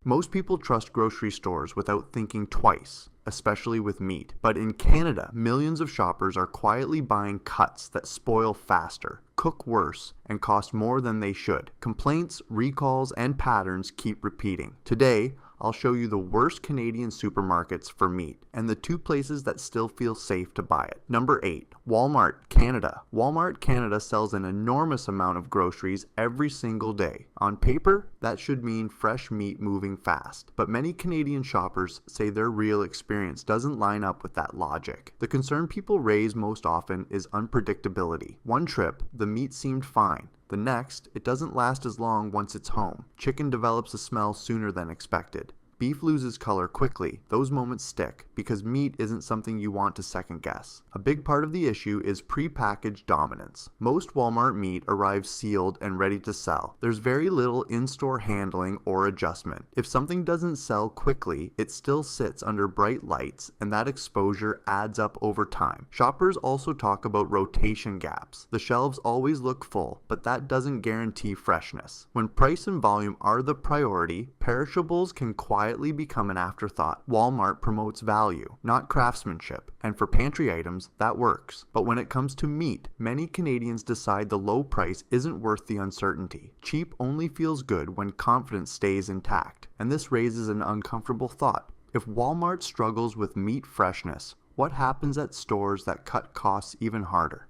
Most people trust grocery stores without thinking twice, especially with meat. But in Canada, millions of shoppers are quietly buying cuts that spoil faster, cook worse, and cost more than they should. Complaints, recalls, and patterns keep repeating. Today, I'll show you the worst Canadian supermarkets for meat and the 2 places that still feel safe to buy it. Number 8. Walmart Canada. Walmart Canada sells an enormous amount of groceries every single day. On paper, that should mean fresh meat moving fast, but many Canadian shoppers say their real experience doesn't line up with that logic. The concern people raise most often is unpredictability. One trip, the meat seemed fine. The next, it doesn't last as long once it's home. Chicken develops a smell sooner than expected. Beef loses color quickly. Those moments stick because meat isn't something you want to second guess. A big part of the issue is pre-packaged dominance. Most Walmart meat arrives sealed and ready to sell. There's very little in-store handling or adjustment. If something doesn't sell quickly, it still sits under bright lights, and that exposure adds up over time. Shoppers also talk about rotation gaps. The shelves always look full, but that doesn't guarantee freshness. When price and volume are the priority, perishables can quietly become an afterthought. Walmart promotes value, not craftsmanship, and for pantry items, that works. But when it comes to meat, many Canadians decide the low price isn't worth the uncertainty. Cheap only feels good when confidence stays intact, and this raises an uncomfortable thought. If Walmart struggles with meat freshness, what happens at stores that cut costs even harder?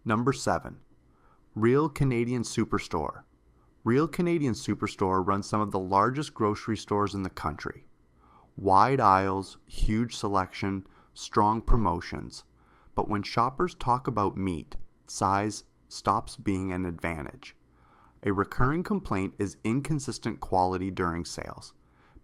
Number 7. Real Canadian Superstore. Real Canadian Superstore runs some of the largest grocery stores in the country. Wide aisles, huge selection, strong promotions. But when shoppers talk about meat, size stops being an advantage. A recurring complaint is inconsistent quality during sales.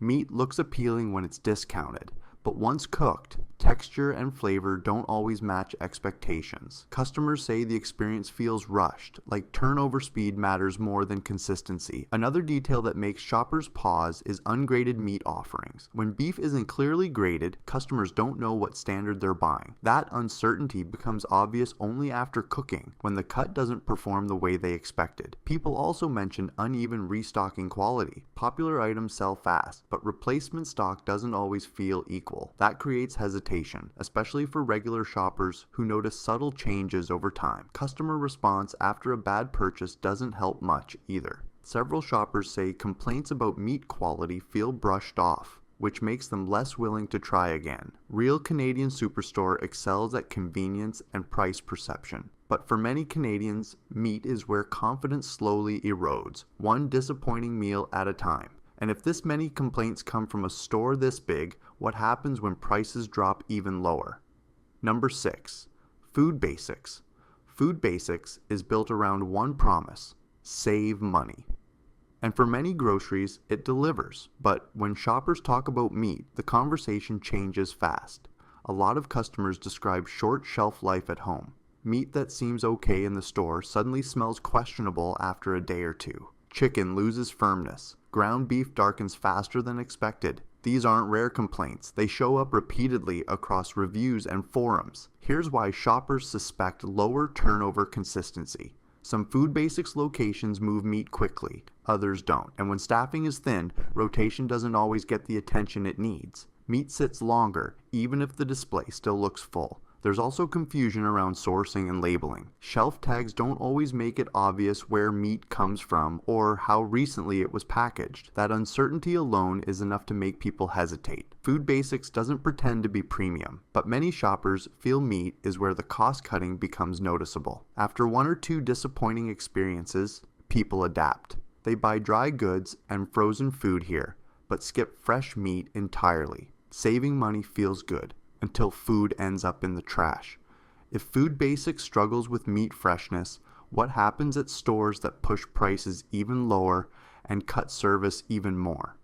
Meat looks appealing when it's discounted, but once cooked, texture and flavor don't always match expectations. Customers say the experience feels rushed, like turnover speed matters more than consistency. Another detail that makes shoppers pause is ungraded meat offerings. When beef isn't clearly graded, customers don't know what standard they're buying. That uncertainty becomes obvious only after cooking, when the cut doesn't perform the way they expected. People also mention uneven restocking quality. Popular items sell fast, but replacement stock doesn't always feel equal. That creates hesitation, especially for regular shoppers who notice subtle changes over time. Customer response after a bad purchase doesn't help much either. Several shoppers say complaints about meat quality feel brushed off, which makes them less willing to try again. Real Canadian Superstore excels at convenience and price perception. But for many Canadians, meat is where confidence slowly erodes, one disappointing meal at a time. And if this many complaints come from a store this big, what happens when prices drop even lower? Number 6. Food Basics. Food Basics is built around one promise: save money. And for many groceries, it delivers. But when shoppers talk about meat, the conversation changes fast. A lot of customers describe short shelf life at home. Meat that seems okay in the store suddenly smells questionable after a day or two. Chicken loses firmness. Ground beef darkens faster than expected. These aren't rare complaints. They show up repeatedly across reviews and forums. Here's why shoppers suspect lower turnover consistency. Some Food Basics locations move meat quickly, others don't. And when staffing is thin, rotation doesn't always get the attention it needs. Meat sits longer, even if the display still looks full. There's also confusion around sourcing and labeling. Shelf tags don't always make it obvious where meat comes from or how recently it was packaged. That uncertainty alone is enough to make people hesitate. Food Basics doesn't pretend to be premium, but many shoppers feel meat is where the cost cutting becomes noticeable. After 1 or 2 disappointing experiences, people adapt. They buy dry goods and frozen food here, but skip fresh meat entirely. Saving money feels good, until food ends up in the trash. If Food Basics struggles with meat freshness, what happens at stores that push prices even lower and cut service even more?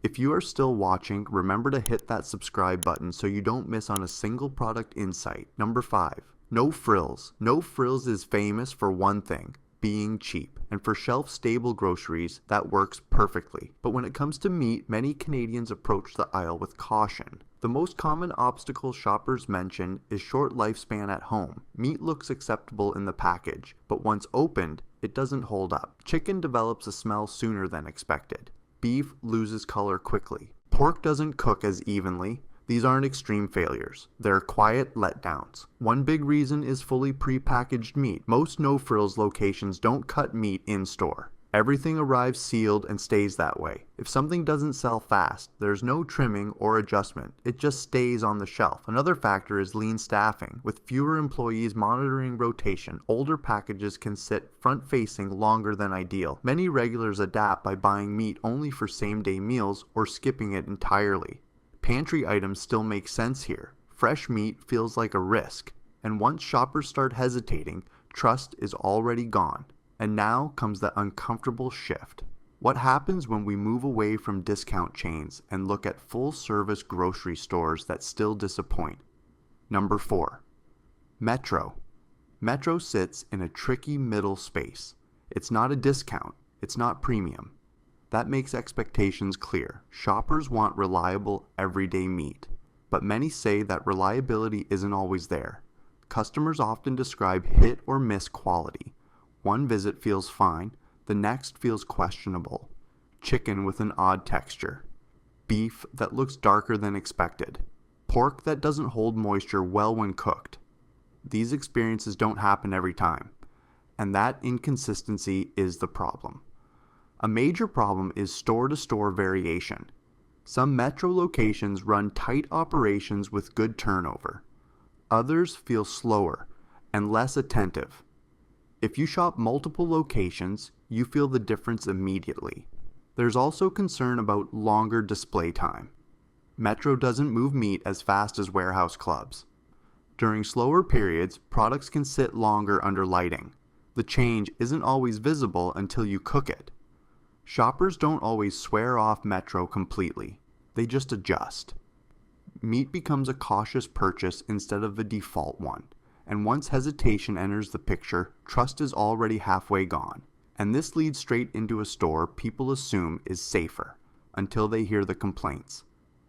If you are still watching, remember to hit that subscribe button so you don't miss on a single product insight. Number 5. No Frills. No Frills is famous for one thing: being cheap. And for shelf-stable groceries, that works perfectly. But when it comes to meat, many Canadians approach the aisle with caution. The most common obstacle shoppers mention is short lifespan at home. Meat looks acceptable in the package, but once opened, it doesn't hold up. Chicken develops a smell sooner than expected. Beef loses color quickly. Pork doesn't cook as evenly. These aren't extreme failures. They're quiet letdowns. One big reason is fully pre-packaged meat. Most no-frills locations don't cut meat in-store. Everything arrives sealed and stays that way. If something doesn't sell fast, there's no trimming or adjustment. It just stays on the shelf. Another factor is lean staffing. With fewer employees monitoring rotation, older packages can sit front-facing longer than ideal. Many regulars adapt by buying meat only for same-day meals or skipping it entirely. Pantry items still make sense here. Fresh meat feels like a risk, and once shoppers start hesitating, trust is already gone. And now comes the uncomfortable shift. What happens when we move away from discount chains and look at full-service grocery stores that still disappoint? Number 4. Metro. Metro sits in a tricky middle space. It's not a discount. It's not premium. That makes expectations clear. Shoppers want reliable, everyday meat. But many say that reliability isn't always there. Customers often describe hit or miss quality. One visit feels fine, the next feels questionable. Chicken with an odd texture. Beef that looks darker than expected. Pork that doesn't hold moisture well when cooked. These experiences don't happen every time, and that inconsistency is the problem. A major problem is store-to-store variation. Some Metro locations run tight operations with good turnover. Others feel slower and less attentive. If you shop multiple locations, you feel the difference immediately. There's also concern about longer display time. Metro doesn't move meat as fast as warehouse clubs. During slower periods, products can sit longer under lighting. The change isn't always visible until you cook it. Shoppers don't always swear off Metro completely. They just adjust. Meat becomes a cautious purchase instead of a default one. And once hesitation enters the picture, trust is already halfway gone. And this leads straight into a store people assume is safer, until they hear the complaints.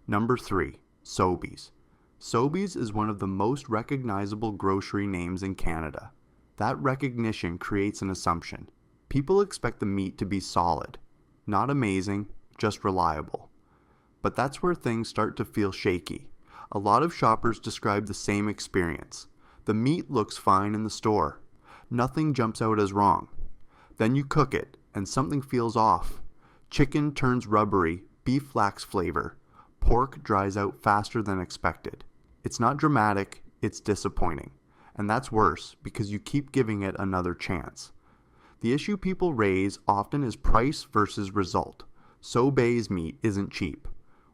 Number 3. Sobeys. Sobeys is one of the most recognizable grocery names in Canada. That recognition creates an assumption. People expect the meat to be solid. Not amazing, just reliable. But that's where things start to feel shaky. A lot of shoppers describe the same experience. The meat looks fine in the store. Nothing jumps out as wrong. Then you cook it, and something feels off. Chicken turns rubbery, beef lacks flavor. Pork dries out faster than expected. It's not dramatic, it's disappointing. And that's worse, because you keep giving it another chance. The issue people raise often is price versus result. Sobeys meat isn't cheap.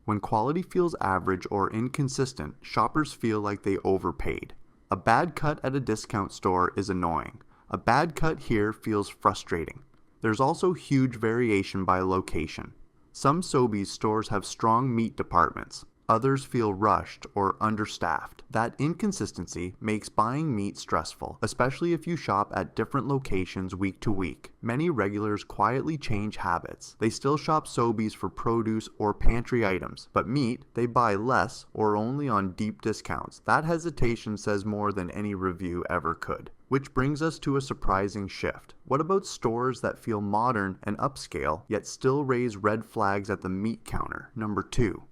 When quality feels average or inconsistent, shoppers feel like they overpaid. A bad cut at a discount store is annoying. A bad cut here feels frustrating. There's also huge variation by location. Some Sobeys stores have strong meat departments. Others feel rushed or understaffed. That inconsistency makes buying meat stressful, especially if you shop at different locations week to week. Many regulars quietly change habits. They still shop Sobeys for produce or pantry items, but meat they buy less or only on deep discounts. That hesitation says more than any review ever could. Which brings us to a surprising shift. What about stores that feel modern and upscale, yet still raise red flags at the meat counter? Number 2.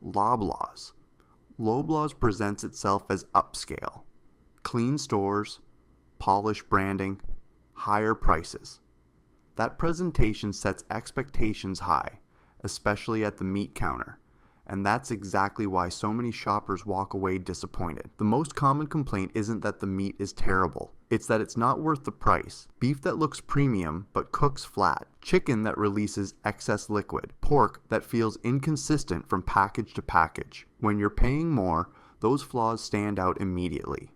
Loblaws. Loblaws presents itself as upscale. Clean stores, polished branding, higher prices. That presentation sets expectations high, especially at the meat counter. And that's exactly why so many shoppers walk away disappointed. The most common complaint isn't that the meat is terrible. It's that it's not worth the price. Beef that looks premium but cooks flat. Chicken that releases excess liquid. Pork that feels inconsistent from package to package. When you're paying more, those flaws stand out immediately.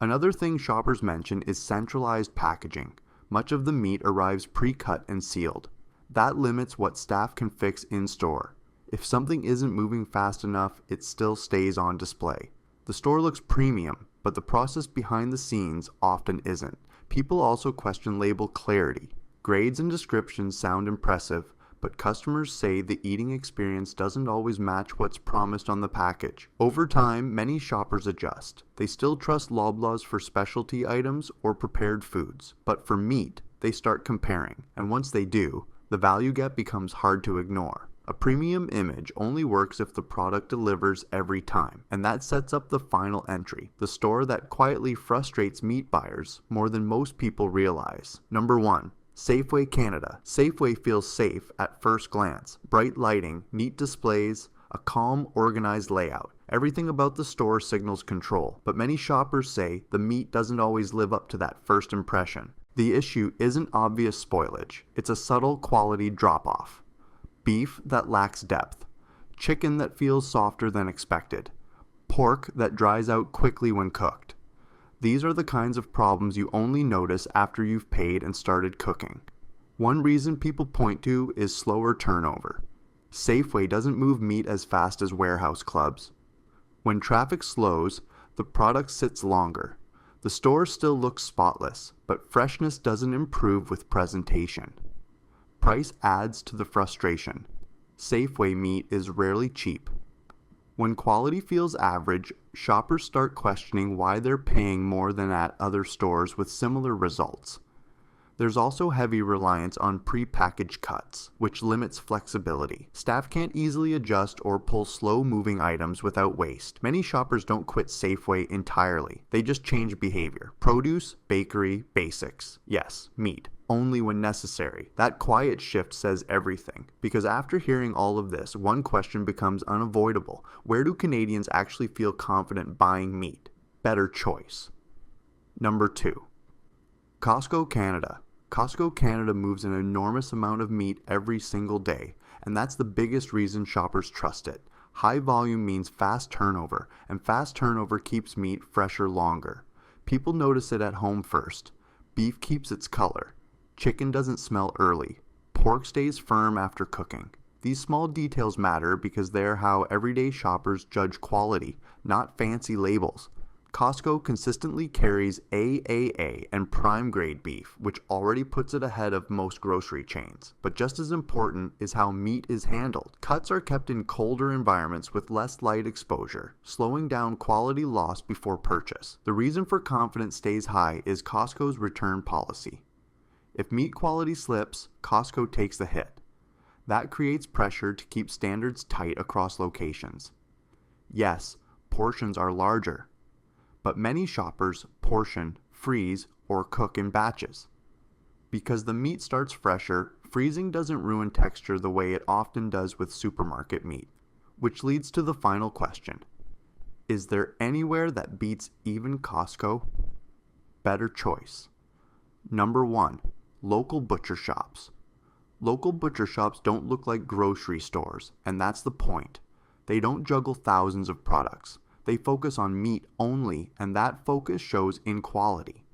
Another thing shoppers mention is centralized packaging. Much of the meat arrives pre-cut and sealed. That limits what staff can fix in-store. If something isn't moving fast enough, it still stays on display. The store looks premium, but the process behind the scenes often isn't. People also question label clarity. Grades and descriptions sound impressive, but customers say the eating experience doesn't always match what's promised on the package. Over time, many shoppers adjust. They still trust Loblaws for specialty items or prepared foods, but for meat, they start comparing, and once they do, The value gap becomes hard to ignore. A premium image only works if the product delivers every time, and that sets up the final entry, the store that quietly frustrates meat buyers more than most people realize. Number 1. Safeway Canada. Safeway feels safe at first glance. Bright lighting, neat displays, a calm, organized layout. Everything about the store signals control, but many shoppers say the meat doesn't always live up to that first impression. The issue isn't obvious spoilage, it's a subtle quality drop-off. Beef that lacks depth, chicken that feels softer than expected, pork that dries out quickly when cooked. These are the kinds of problems you only notice after you've paid and started cooking. One reason people point to is slower turnover. Safeway doesn't move meat as fast as warehouse clubs. When traffic slows, the product sits longer. The store still looks spotless, but freshness doesn't improve with presentation. Price adds to the frustration. Safeway meat is rarely cheap. When quality feels average, shoppers start questioning why they're paying more than at other stores with similar results. There's also heavy reliance on pre-packaged cuts, which limits flexibility. Staff can't easily adjust or pull slow-moving items without waste. Many shoppers don't quit Safeway entirely. They just change behavior. Produce, bakery, basics. Yes, meat. Only when necessary. That quiet shift says everything, because after hearing all of this, one question becomes unavoidable. Where do Canadians actually feel confident buying meat? Better choice. Number 2. Costco Canada. Costco Canada moves an enormous amount of meat every single day, and that's the biggest reason shoppers trust it. High volume means fast turnover, and fast turnover keeps meat fresher longer. People notice it at home first. Beef keeps its color. Chicken doesn't smell early. Pork stays firm after cooking. These small details matter because they're how everyday shoppers judge quality, not fancy labels. Costco consistently carries AAA and prime grade beef, which already puts it ahead of most grocery chains. But just as important is how meat is handled. Cuts are kept in colder environments with less light exposure, slowing down quality loss before purchase. The reason for confidence stays high is Costco's return policy. If meat quality slips, Costco takes the hit. That creates pressure to keep standards tight across locations. Yes, portions are larger, but many shoppers portion, freeze, or cook in batches. Because the meat starts fresher, freezing doesn't ruin texture the way it often does with supermarket meat. Which leads to the final question. Is there anywhere that beats even Costco? Better choice. Number 1. Local butcher shops. Local butcher shops don't look like grocery stores, and that's the point. They don't juggle thousands of products. They focus on meat only, and that focus shows in quality.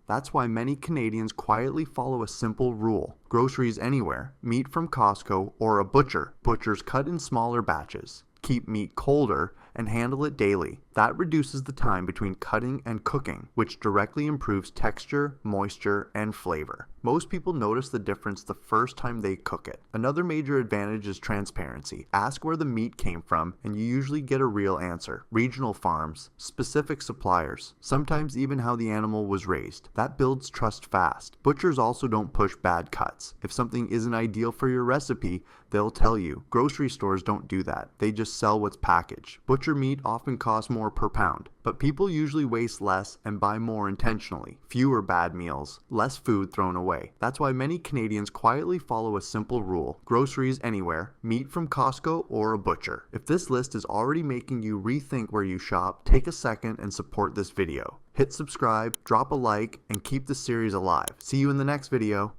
That's why many Canadians quietly follow a simple rule. Groceries anywhere, meat from Costco or a butcher. Butchers cut in smaller batches, keep meat colder, and handle it daily. That reduces the time between cutting and cooking, which directly improves texture, moisture, and flavor. Most people notice the difference the first time they cook it. Another major advantage is transparency. Ask where the meat came from, and you usually get a real answer. Regional farms, specific suppliers, sometimes even how the animal was raised. That builds trust fast. Butchers also don't push bad cuts. If something isn't ideal for your recipe, they'll tell you. Grocery stores don't do that. They just sell what's packaged. Butcher meat often costs more per pound, but people usually waste less and buy more intentionally. Fewer bad meals, less food thrown away. That's why many Canadians quietly follow a simple rule. Groceries anywhere, meat from Costco or a butcher. If this list is already making you rethink where you shop, take a second and support this video. Hit subscribe, drop a like, and keep the series alive. See you in the next video.